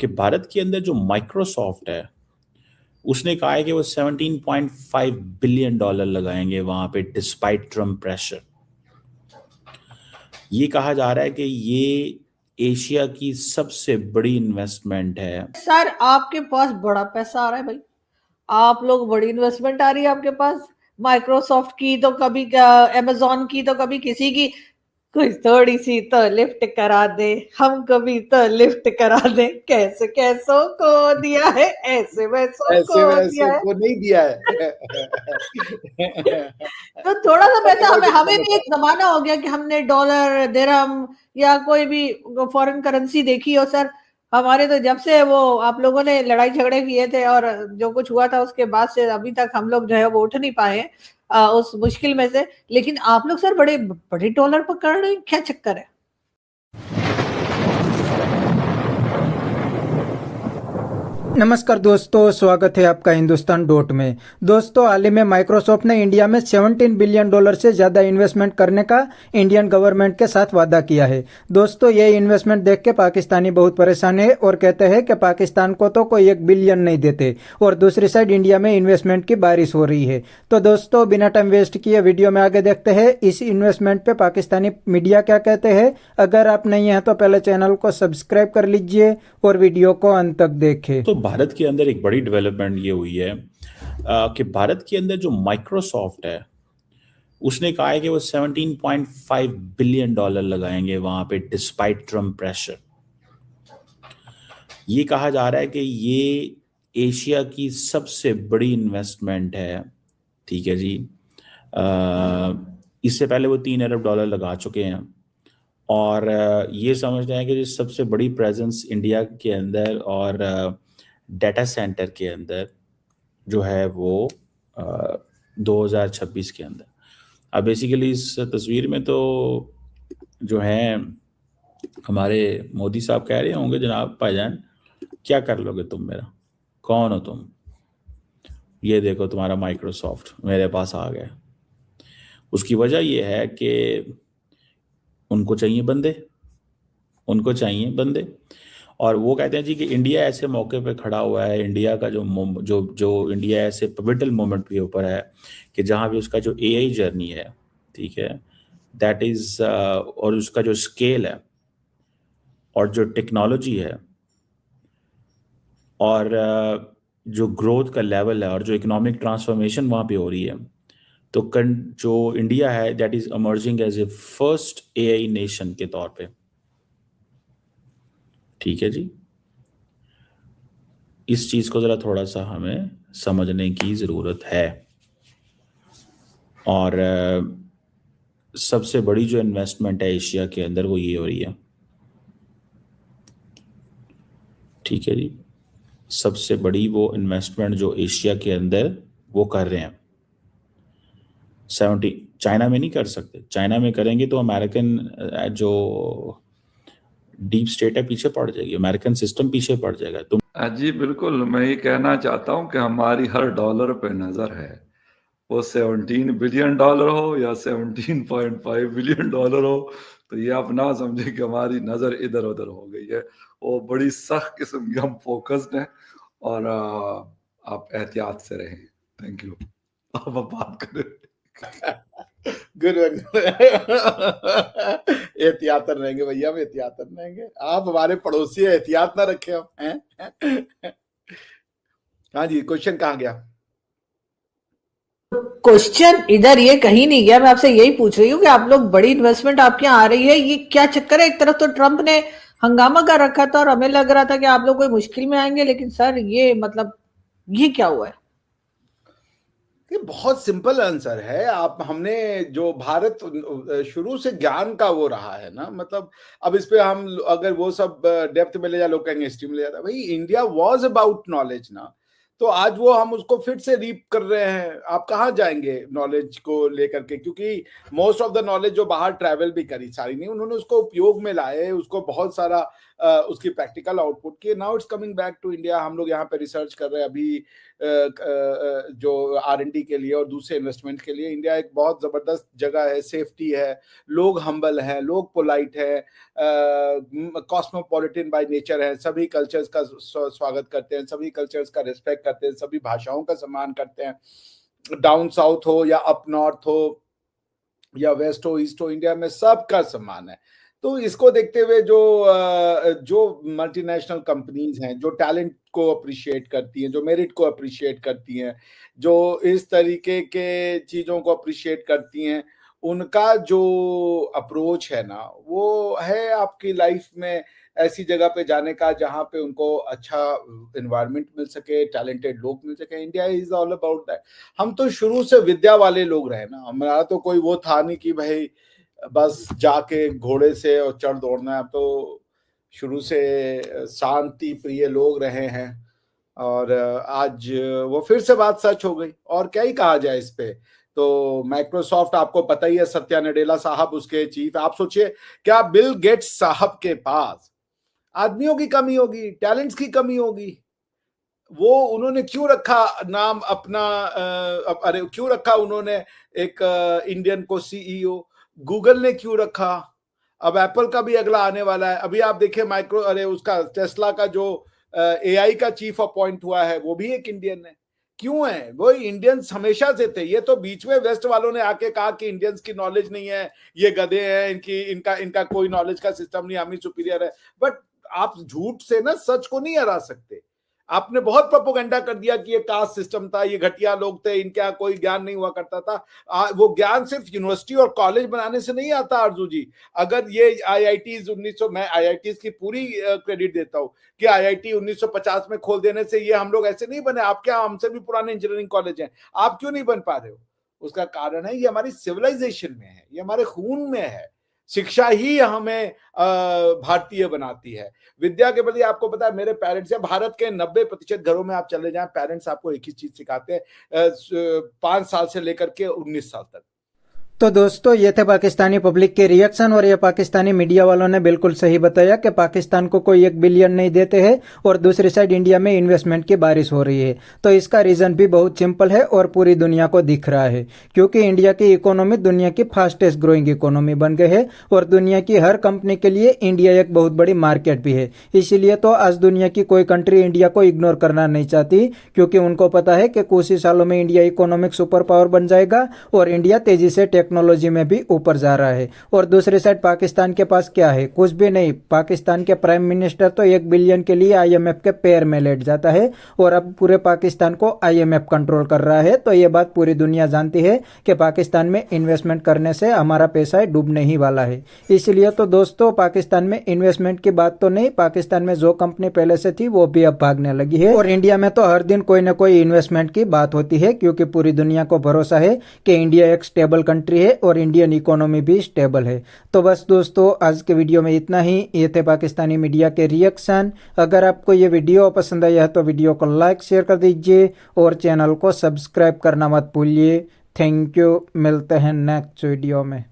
कि भारत के अंदर जो माइक्रोसॉफ्ट है उसने कहा है कि वो 17.5 बिलियन डॉलर लगाएंगे वहां पे डिस्पाइट ट्रम्प प्रेशर। ये कहा जा रहा है कि ये एशिया की सबसे बड़ी इन्वेस्टमेंट है। सर आपके पास बड़ा पैसा आ रहा है भाई, आप लोग बड़ी इन्वेस्टमेंट आ रही है आपके पास। माइक्रोसॉफ्ट की तो कभी अमेजोन की तो कभी किसी की, कोई थोड़ी सी तो लिफ्ट करा दे, हम कभी तो लिफ्ट करा दे। कैसे कैसों को दिया है, ऐसे वैसों ऐसे को दिया वैसे है। को नहीं दिया है। तो थोड़ा सा पैसा समझ हमें गया, हमें समझ भी एक जमाना हो गया कि हमने डॉलर दिरहम या कोई भी फॉरेन करेंसी देखी हो सर। हमारे तो जब से वो आप लोगों ने लड़ाई झगड़े किए थे और जो कुछ हुआ था उसके बाद से अभी तक हम लोग जो है वो उठ नहीं पाए हैं, उस मुश्किल में से। लेकिन आप लोग सर बड़े बड़े डॉलर पकड़ रहे हैं, क्या चक्कर है? नमस्कार दोस्तों, स्वागत है आपका हिंदुस्तान डॉट में। दोस्तों, हाल ही में माइक्रोसॉफ्ट ने इंडिया में 17 बिलियन डॉलर से ज़्यादा इन्वेस्टमेंट करने का इंडियन गवर्नमेंट के साथ वादा किया है। दोस्तों, ये इन्वेस्टमेंट देख के पाकिस्तानी बहुत परेशान है और कहते हैं कि पाकिस्तान को तो कोई 1 बिलियन नहीं देते, और दूसरी साइड इंडिया में इन्वेस्टमेंट की बारिश हो रही है। तो दोस्तों, बिना टाइम वेस्ट किए वीडियो में आगे देखते हैं इस इन्वेस्टमेंट पे पाकिस्तानी मीडिया क्या कहते हैं। अगर आप नहीं हैं तो पहले चैनल को सब्सक्राइब कर लीजिए और वीडियो को अंत तक देखें। तो भारत के अंदर एक बड़ी डेवलपमेंट ये हुई है कि भारत के अंदर जो माइक्रोसॉफ्ट है उसने कहा है कि वो 17.5 बिलियन डॉलर लगाएंगे वहां पे डिस्पाइट ट्रम्प प्रेशर। ये कहा जा रहा है कि ये एशिया की सबसे बड़ी इन्वेस्टमेंट है। ठीक है जी। इससे पहले वो 3 अरब डॉलर लगा चुके हैं और ये समझते हैं कि जो सबसे बड़ी प्रेजेंस इंडिया के अंदर और डाटा सेंटर के अंदर जो है वो 2026 के अंदर। अब बेसिकली इस तस्वीर में तो जो है हमारे मोदी साहब कह रहे होंगे, जनाब भाईजान क्या कर लोगे तुम मेरा, कौन हो तुम, ये देखो तुम्हारा माइक्रोसॉफ्ट मेरे पास आ गया। उसकी वजह ये है कि उनको चाहिए बंदे, उनको चाहिए बंदे। और वो कहते हैं जी कि इंडिया ऐसे मौके पे खड़ा हुआ है, इंडिया का जो इंडिया ऐसे पिवटल मोमेंट के ऊपर है कि जहाँ भी उसका जो एआई जर्नी है, ठीक है, दैट इज़ और उसका जो स्केल है और जो टेक्नोलॉजी है और जो ग्रोथ का लेवल है और जो इकोनॉमिक ट्रांसफॉर्मेशन वहाँ पे हो रही है, तो जो इंडिया है that is emerging as a first AI nation के तौर पे। ठीक है जी। इस चीज़ को ज़रा थोड़ा सा हमें समझने की ज़रूरत है। और सबसे बड़ी जो इन्वेस्टमेंट है एशिया के अंदर वो ये हो रही है। ठीक है जी। सबसे बड़ी वो इन्वेस्टमेंट जो एशिया के अंदर वो कर रहे हैं 70। चाइना में नहीं कर सकते, चाइना में करेंगे तो अमेरिकन जो डीप स्टेट है पीछे पड़ जाएगी, अमेरिकन सिस्टम पीछे पड़ जाएगा। तुम जी बिल्कुल, मैं ये कहना चाहता हूँ कि हमारी हर डॉलर पे नज़र है, वो 17 बिलियन डॉलर हो या 17.5 बिलियन डॉलर हो, तो ये आप ना समझे कि हमारी नज़र इधर उधर हो गई है। वो बड़ी सख्त किस्म की हम फोकस्ड हैं और आप एहतियात से रहें। Thank you. अब बात करें। गुड एहतियातन रहेंगे भैया, हम एहतियातन रहेंगे। आप हमारे पड़ोसी हैं, एहतियात ना रखे हम हैं। हाँ जी, क्वेश्चन कहाँ गया? क्वेश्चन इधर ये कहीं नहीं गया। मैं आपसे यही पूछ रही हूँ कि आप लोग बड़ी इन्वेस्टमेंट आपके यहाँ आ रही है, ये क्या चक्कर है? एक तरफ तो ट्रंप ने हंगामा कर रखा था और हमें लग रहा था कि आप लोग कोई मुश्किल में आएंगे, लेकिन सर ये मतलब ये क्या हुआ है? ये बहुत सिंपल आंसर है। आप हमने जो भारत शुरू से ज्ञान का वो रहा है ना, मतलब अब इस पे हम अगर वो सब डेप्थ में ले जाए, लोग कहेंगे हिस्ट्री में ले जाता, भाई इंडिया वाज अबाउट नॉलेज ना, तो आज वो हम उसको फिर से रीप कर रहे हैं। आप कहाँ जाएंगे नॉलेज को लेकर के, क्योंकि मोस्ट ऑफ द नॉलेज जो बाहर ट्रैवल भी करी सारी नहीं, उन्होंने उसको उपयोग में लाए, उसको बहुत सारा उसकी प्रैक्टिकल आउटपुट की। Now it's coming back to India. हम लोग यहाँ पे रिसर्च कर रहे हैं अभी जो R&D के लिए और दूसरे इन्वेस्टमेंट के लिए। इंडिया एक बहुत जबरदस्त जगह है, सेफ्टी है, लोग हम्बल हैं, लोग पोलाइट है, कॉस्मोपॉलिटन बाय नेचर है, सभी कल्चर्स का स्वागत करते हैं, सभी कल्चर्स का रिस्पेक्ट करते हैं, सभी भाषाओं का सम्मान करते हैं। डाउन साउथ हो या अप नॉर्थ हो या वेस्ट हो, ईस्ट हो, इंडिया में सबका सम्मान है। तो इसको देखते हुए जो मल्टीनेशनल कंपनीज हैं, जो टैलेंट को अप्रिशिएट करती हैं, जो मेरिट को अप्रिशिएट करती हैं, जो इस तरीके के चीजों को अप्रिशिएट करती हैं, उनका जो अप्रोच है ना, वो है आपकी लाइफ में ऐसी जगह पे जाने का जहां पे उनको अच्छा एनवायरनमेंट मिल सके, टैलेंटेड लोग मिल सके। India is all about that. हम तो शुरू से विद्या वाले लोग रहे ना, हमारा तो कोई वो था नहीं कि भाई बस जाके घोड़े से और चढ़ दौड़ना है। तो शुरू से शांति प्रिय लोग रहे हैं और आज वो फिर से बात सच हो गई। और क्या ही कहा जाए इस पे। तो माइक्रोसॉफ्ट आपको पता ही है, सत्या नडेला साहब उसके चीफ। आप सोचिए क्या बिल गेट्स साहब के पास आदमियों की कमी होगी, टैलेंट्स की कमी होगी, वो उन्होंने क्यों रखा नाम अपना अरे क्यों रखा उन्होंने एक इंडियन को CEO। गूगल ने क्यों रखा, अब एप्पल का भी अगला आने वाला है। अभी आप देखिए उसका टेस्ला का जो AI का चीफ अपॉइंट हुआ है वो भी एक इंडियन है। क्यों है? वो इंडियंस हमेशा से थे। ये तो बीच में वेस्ट वालों ने आके कहा कि इंडियंस की नॉलेज नहीं है, ये गधे हैं, इनका कोई नॉलेज का सिस्टम नहीं, हम ही सुपीरियर है। बट आप झूठ से ना सच को नहीं हरा सकते। आपने बहुत प्रोपोगंडा कर दिया कि ये कास्ट सिस्टम था, ये घटिया लोग थे, इनके यहाँ कोई ज्ञान नहीं हुआ करता था। वो ज्ञान सिर्फ यूनिवर्सिटी और कॉलेज बनाने से नहीं आता अर्जू जी। अगर ये IITs मैं IITs की पूरी क्रेडिट देता हूँ कि IIT 1950 में खोल देने से ये हम लोग ऐसे नहीं बने। आपके यहाँ हमसे भी पुराने इंजीनियरिंग कॉलेज हैं, आप क्यों नहीं बन पा रहे हो? उसका कारण है ये हमारी सिविलाइजेशन में है, ये हमारे खून में है। शिक्षा ही हमें भारतीय बनाती है। विद्या के प्रति आपको पता है, मेरे पेरेंट्स हैं, भारत के 90% घरों में आप चले जाएं, पेरेंट्स आपको एक ही चीज सिखाते हैं 5 साल से लेकर के 19 साल तक। तो दोस्तों ये थे पाकिस्तानी पब्लिक के रिएक्शन। और ये पाकिस्तानी मीडिया वालों ने बिल्कुल सही बताया कि पाकिस्तान को कोई 1 बिलियन नहीं देते हैं और दूसरी साइड इंडिया में इन्वेस्टमेंट की बारिश हो रही है। तो इसका रीजन भी बहुत सिंपल है और पूरी दुनिया को दिख रहा है, क्योंकि इंडिया की इकोनॉमी दुनिया की फास्टेस्ट ग्रोइंग इकोनॉमी बन गई है और दुनिया की हर कंपनी के लिए इंडिया एक बहुत बड़ी मार्केट भी है। इसीलिए तो आज दुनिया की कोई कंट्री इंडिया को इग्नोर करना नहीं चाहती, क्योंकि उनको पता है कि कुछ ही सालों में इंडिया इकोनॉमिक सुपर पावर बन जाएगा और इंडिया तेजी से टेक्नोलॉजी में भी ऊपर जा रहा है। और दूसरी साइड पाकिस्तान के पास क्या है? कुछ भी नहीं। पाकिस्तान के प्राइम मिनिस्टर तो 1 बिलियन के लिए IMF के पैर में लेट जाता है और अब पूरे पाकिस्तान को IMF कंट्रोल कर रहा है। तो ये बात पूरी दुनिया जानती है कि पाकिस्तान में इन्वेस्टमेंट करने से हमारा पैसा डूबने ही वाला है। इसलिए तो दोस्तों पाकिस्तान में इन्वेस्टमेंट की बात तो नहीं, पाकिस्तान में जो कंपनी पहले से थी वो भी अब भागने लगी है। और इंडिया में तो हर दिन कोई ना कोई इन्वेस्टमेंट की बात होती है, क्योंकि पूरी दुनिया को भरोसा है कि इंडिया एक स्टेबल कंट्री है और इंडियन इकोनॉमी भी स्टेबल है। तो बस दोस्तों आज के वीडियो में इतना ही। ये थे पाकिस्तानी मीडिया के रिएक्शन। अगर आपको ये वीडियो पसंद आया है तो वीडियो को लाइक शेयर कर दीजिए और चैनल को सब्सक्राइब करना मत भूलिए। Thank you. मिलते हैं नेक्स्ट वीडियो में।